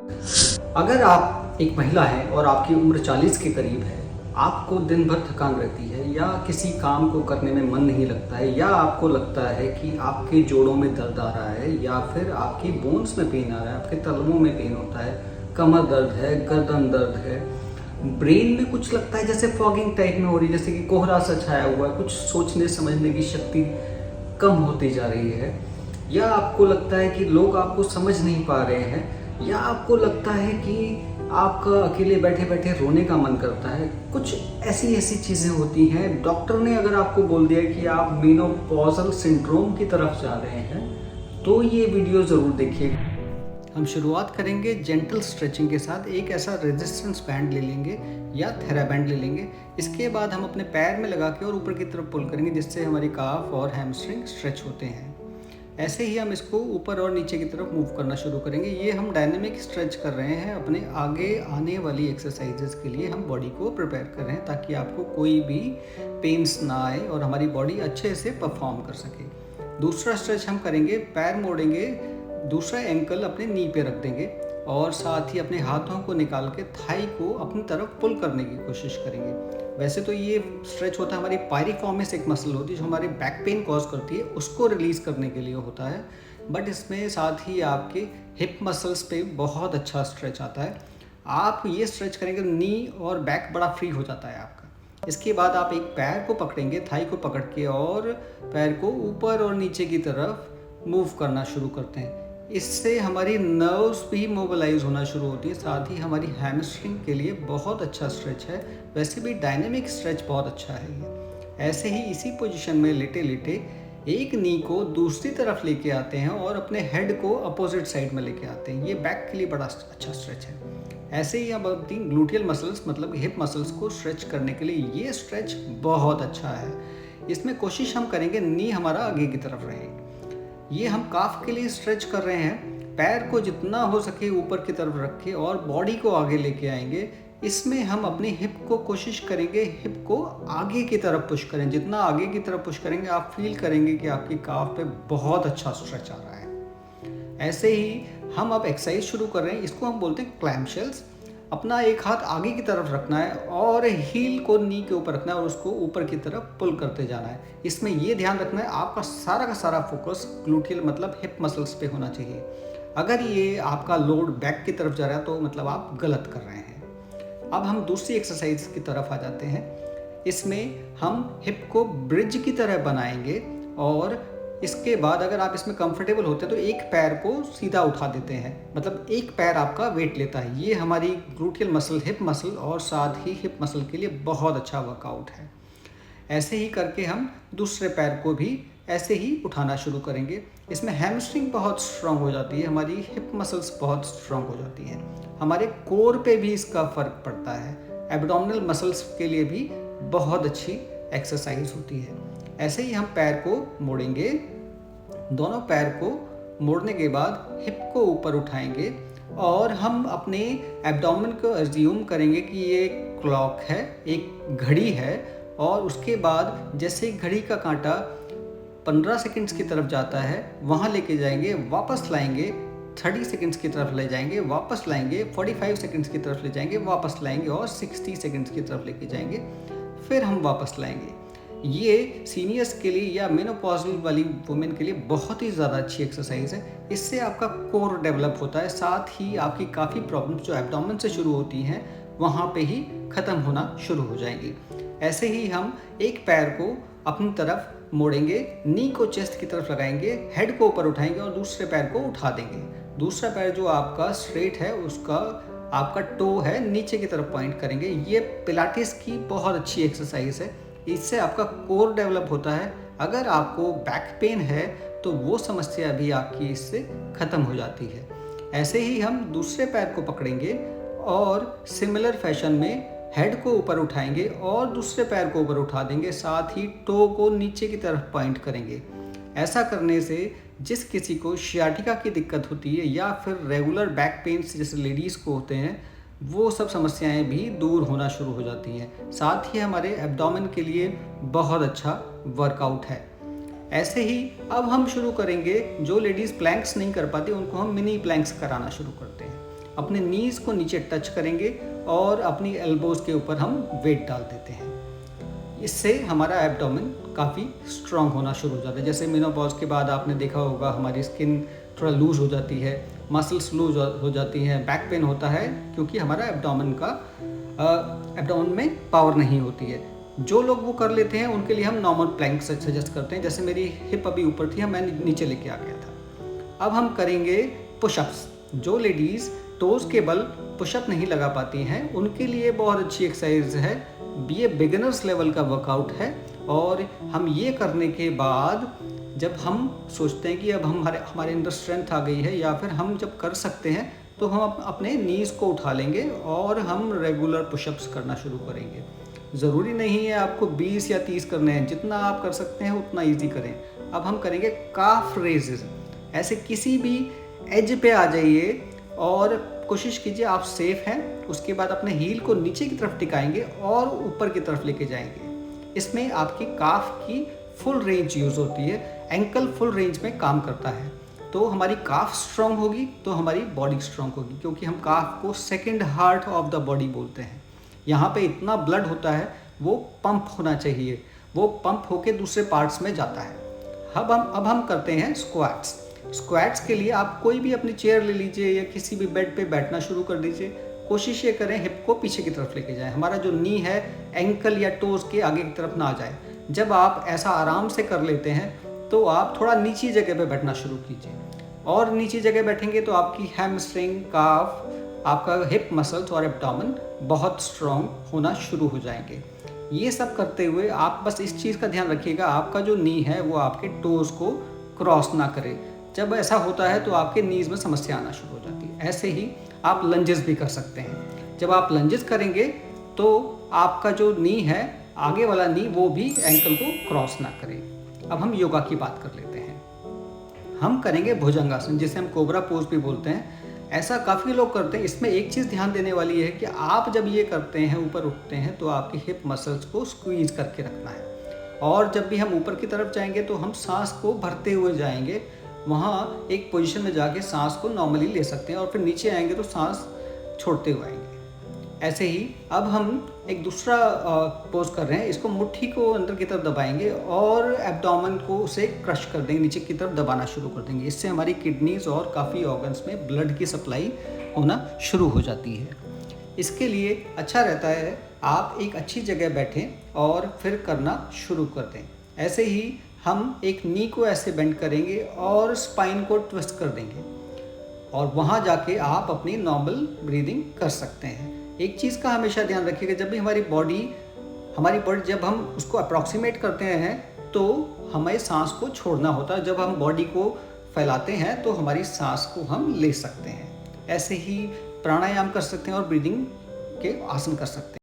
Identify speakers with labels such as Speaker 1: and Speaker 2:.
Speaker 1: अगर आप एक महिला हैं और आपकी उम्र 40 के करीब है, आपको दिन भर थकान रहती है या किसी काम को करने में मन नहीं लगता है या आपको लगता है कि आपके जोड़ों में दर्द आ रहा है या फिर आपकी बोन्स में पेन आ रहा है, आपके तलवों में पेन होता है, कमर दर्द है, गर्दन दर्द है, ब्रेन में कुछ लगता है जैसे फॉगिंग टाइप में हो रही है, जैसे कि कोहरा सा छाया हुआ है, कुछ सोचने समझने की शक्ति कम होती जा रही है, या आपको लगता है कि लोग आपको समझ नहीं पा रहे हैं, या आपको लगता है कि आपका अकेले बैठे बैठे रोने का मन करता है। कुछ ऐसी ऐसी चीज़ें होती हैं। डॉक्टर ने अगर आपको बोल दिया कि आप मेनोपॉजल सिंड्रोम की तरफ जा रहे हैं, तो ये वीडियो ज़रूर देखिए। हम शुरुआत करेंगे जेंटल स्ट्रेचिंग के साथ। एक ऐसा रेजिस्टेंस बैंड ले लेंगे या थेराबैंड ले लेंगे। इसके बाद हम अपने पैर में लगा के और ऊपर की तरफ पुल करेंगे, जिससे हमारी काफ और हैमस्ट्रिंग स्ट्रेच होते हैं। ऐसे ही हम इसको ऊपर और नीचे की तरफ मूव करना शुरू करेंगे। ये हम डायनेमिक स्ट्रेच कर रहे हैं, अपने आगे आने वाली एक्सरसाइजेस के लिए हम बॉडी को प्रिपेयर कर रहे हैं, ताकि आपको कोई भी पेन्स ना आए और हमारी बॉडी अच्छे से परफॉर्म कर सके। दूसरा स्ट्रेच हम करेंगे, पैर मोड़ेंगे, दूसरा एंकल अपने नी पे रख देंगे और साथ ही अपने हाथों को निकाल के थाई को अपनी तरफ पुल करने की कोशिश करेंगे। वैसे तो ये स्ट्रेच होता है, हमारी पायरिफॉर्मिस एक मसल होती है जो हमारे बैक पेन कॉज करती है, उसको रिलीज करने के लिए होता है। बट इसमें साथ ही आपके हिप मसल्स पे बहुत अच्छा स्ट्रेच आता है। आप ये स्ट्रेच करेंगे, नी और बैक बड़ा फ्री हो जाता है आपका। इसके बाद आप एक पैर को पकड़ेंगे, थाई को पकड़ के, और पैर को ऊपर और नीचे की तरफ मूव करना शुरू करते हैं। इससे हमारी नर्व्स भी मोबिलाइज होना शुरू होती है, साथ ही हमारी हैमस्ट्रिंग के लिए बहुत अच्छा स्ट्रेच है। वैसे भी डायनेमिक स्ट्रेच बहुत अच्छा है ये। ऐसे ही इसी पोजीशन में लेटे लेटे एक नी को दूसरी तरफ लेके आते हैं और अपने हेड को अपोजिट साइड में लेके आते हैं। ये बैक के लिए बड़ा अच्छा स्ट्रेच है। ऐसे ही अब अपनी ग्लूटियल मसल्स मतलब हिप मसल्स को स्ट्रेच करने के लिए ये स्ट्रेच बहुत अच्छा है। इसमें कोशिश हम करेंगे नी हमारा आगे की तरफ रहे। ये हम काफ के लिए स्ट्रेच कर रहे हैं। पैर को जितना हो सके ऊपर की तरफ रख के और बॉडी को आगे लेके आएंगे। इसमें हम अपने हिप को कोशिश करेंगे, हिप को आगे की तरफ पुश करें। जितना आगे की तरफ पुश करेंगे, आप फील करेंगे कि आपकी काफ पे बहुत अच्छा स्ट्रेच आ रहा है। ऐसे ही हम अब एक्सरसाइज शुरू कर रहे हैं। इसको हम बोलते हैं क्लैम शेल्स। अपना एक हाथ आगे की तरफ रखना है और हील को नी के ऊपर रखना है और उसको ऊपर की तरफ पुल करते जाना है। इसमें ये ध्यान रखना है आपका सारा का सारा फोकस ग्लूटियल मतलब हिप मसल्स पे होना चाहिए। अगर ये आपका लोड बैक की तरफ जा रहा है तो मतलब आप गलत कर रहे हैं। अब हम दूसरी एक्सरसाइज की तरफ आ जाते हैं। इसमें हम हिप को ब्रिज की तरह बनाएंगे और इसके बाद अगर आप इसमें कंफर्टेबल होते हैं तो एक पैर को सीधा उठा देते हैं, मतलब एक पैर आपका वेट लेता है। ये हमारी ग्लूटियल मसल, हिप मसल और साथ ही हिप मसल के लिए बहुत अच्छा वर्कआउट है। ऐसे ही करके हम दूसरे पैर को भी ऐसे ही उठाना शुरू करेंगे। इसमें हैमस्ट्रिंग बहुत स्ट्रांग हो जाती है, हमारी हिप मसल्स बहुत स्ट्रांग हो जाती हैं, हमारे कोर पे भी इसका फ़र्क पड़ता है। एब्डोमिनल मसल्स के लिए भी बहुत अच्छी एक्सरसाइज होती है। ऐसे ही हम पैर को मोड़ेंगे। दोनों पैर को मोड़ने के बाद हिप को ऊपर उठाएंगे और हम अपने एब्डोमेन को एज्यूम करेंगे कि ये क्लॉक है, एक घड़ी है, और उसके बाद जैसे घड़ी का कांटा 15 सेकंड्स की तरफ जाता है, वहाँ लेके जाएंगे, वापस लाएंगे, 30 सेकंड्स की तरफ ले जाएंगे, वापस लाएंगे, 45 सेकंड्स की तरफ ले जाएंगे, वापस लाएंगे और 60 सेकंड्स की तरफ लेके जाएंगे, फिर हम वापस लाएंगे। ये सीनियर्स के लिए या मेनोपॉजल वाली वुमेन के लिए बहुत ही ज़्यादा अच्छी एक्सरसाइज है। इससे आपका कोर डेवलप होता है, साथ ही आपकी काफ़ी प्रॉब्लम्स जो एब्डोमेन से शुरू होती हैं वहाँ पे ही ख़त्म होना शुरू हो जाएंगी। ऐसे ही हम एक पैर को अपनी तरफ मोड़ेंगे, नी को चेस्ट की तरफ लगाएंगे, हेड को ऊपर उठाएंगे और दूसरे पैर को उठा देंगे। दूसरा पैर जो आपका स्ट्रेट है, उसका आपका टो है नीचे की तरफ पॉइंट करेंगे। ये पिलाटिस की बहुत अच्छी एक्सरसाइज है। इससे आपका कोर डेवलप होता है। अगर आपको बैक पेन है तो वो समस्या भी आपकी इससे ख़त्म हो जाती है। ऐसे ही हम दूसरे पैर को पकड़ेंगे और सिमिलर फैशन में हेड को ऊपर उठाएंगे और दूसरे पैर को ऊपर उठा देंगे, साथ ही टो को नीचे की तरफ पॉइंट करेंगे। ऐसा करने से जिस किसी को शियाटिका की दिक्कत होती है या फिर रेगुलर बैक पेन्स जैसे लेडीज़ को होते हैं, वो सब समस्याएं भी दूर होना शुरू हो जाती हैं। साथ ही हमारे एब्डोमेन के लिए बहुत अच्छा वर्कआउट है। ऐसे ही अब हम शुरू करेंगे, जो लेडीज़ प्लैंक्स नहीं कर पाती उनको हम मिनी प्लैंक्स कराना शुरू करते हैं। अपने नीज़ को नीचे टच करेंगे और अपनी एल्बोज़ के ऊपर हम वेट डाल देते हैं। इससे हमारा एब्डोमेन काफ़ी स्ट्रांग होना शुरू हो जाता है। जैसे मेनोपॉज के बाद आपने देखा होगा हमारी स्किन थोड़ा लूज हो जाती है, मसल्स लूज हो जाती हैं, बैक पेन होता है, क्योंकि हमारा एब्डोमेन में पावर नहीं होती है। जो लोग वो कर लेते हैं उनके लिए हम नॉर्मल प्लैंक सजेस्ट करते हैं। जैसे मेरी हिप अभी ऊपर थी, मैं नीचे लेके आ गया था। अब हम करेंगे पुशअप्स। जो लेडीज़ टोज़ के बल पुशअप नहीं लगा पाती हैं उनके लिए बहुत अच्छी एक्सरसाइज है। ये बिगिनर्स लेवल का वर्कआउट है और हम ये करने के बाद जब हम सोचते हैं कि अब हमारे अंदर स्ट्रेंथ आ गई है या फिर हम जब कर सकते हैं तो हम अपने नीज़ को उठा लेंगे और हम रेगुलर पुशअप्स करना शुरू करेंगे। ज़रूरी नहीं है आपको 20 या 30 करने हैं, जितना आप कर सकते हैं उतना ईजी करें। अब हम करेंगे काफ रेजेस। ऐसे किसी भी एज पे आ जाइए और कोशिश कीजिए आप सेफ हैं। उसके बाद अपने हील को नीचे की तरफ टिकाएंगे और ऊपर की तरफ लेके जाएंगे। इसमें आपकी काफ की फुल रेंज यूज़ होती है। एंकल फुल रेंज में काम करता है। तो हमारी काफ स्ट्रांग होगी तो हमारी बॉडी स्ट्रांग होगी, क्योंकि हम काफ को second heart of the body बोलते हैं। यहाँ पे इतना ब्लड होता है, वो पंप होना चाहिए, वो पंप होके दूसरे पार्ट्स में जाता है। अब हम करते हैं स्क्वाट्स। स्क्वाट्स के लिए आप कोई भी अपनी चेयर ले लीजिए या किसी भी बेड पे बैठना शुरू कर दीजिए। कोशिश ये करें हिप को पीछे की तरफ लेके जाएं। हमारा जो नी है एंकल या टोज के आगे की तरफ ना जाए। जब आप ऐसा आराम से कर लेते हैं तो आप थोड़ा नीची जगह पे बैठना शुरू कीजिए, और नीची जगह बैठेंगे तो आपकी हैमस्ट्रिंग, काफ, आपका हिप मसल्स और एब्डोमेन बहुत स्ट्रॉन्ग होना शुरू हो जाएंगे। ये सब करते हुए आप बस इस चीज़ का ध्यान रखिएगा, आपका जो नी है वो आपके टोज़ को क्रॉस ना करे। जब ऐसा होता है तो आपके नीज़ में समस्या आना शुरू हो जाती है। ऐसे ही आप लंजेस भी कर सकते हैं। जब आप लंजेस करेंगे तो आपका जो नी है, आगे वाला नी, वो भी एंकल को क्रॉस ना करे। अब हम योगा की बात कर लेते हैं। हम करेंगे भुजंगासन, जिसे हम कोबरा पोज भी बोलते हैं। ऐसा काफ़ी लोग करते हैं। इसमें एक चीज़ ध्यान देने वाली है कि आप जब ये करते हैं, ऊपर उठते हैं, तो आपकी हिप मसल्स को स्क्वीज करके रखना है। और जब भी हम ऊपर की तरफ जाएंगे तो हम सांस को भरते हुए जाएंगे। वहाँ एक पोजीशन में जाके सांस को नॉर्मली ले सकते हैं और फिर नीचे आएंगे तो सांस छोड़ते हुए आएंगे। ऐसे ही अब हम एक दूसरा पोज कर रहे हैं। इसको मुट्ठी को अंदर की तरफ दबाएंगे और एब्डोमेन को उसे क्रश कर देंगे, नीचे की तरफ दबाना शुरू कर देंगे। इससे हमारी किडनीज और काफ़ी ऑर्गन्स में ब्लड की सप्लाई होना शुरू हो जाती है। इसके लिए अच्छा रहता है आप एक अच्छी जगह बैठें और फिर करना शुरू कर दें। ऐसे ही हम एक नी को ऐसे बेंड करेंगे और स्पाइन को ट्विस्ट कर देंगे और वहाँ जाके आप अपनी नॉर्मल ब्रीदिंग कर सकते हैं। एक चीज़ का हमेशा ध्यान रखिएगा, जब भी हमारी बॉडी जब हम उसको अप्रॉक्सीमेट करते हैं तो हमें सांस को छोड़ना होता है। जब हम बॉडी को फैलाते हैं तो हमारी सांस को हम ले सकते हैं। ऐसे ही प्राणायाम कर सकते हैं और ब्रीदिंग के आसन कर सकते हैं।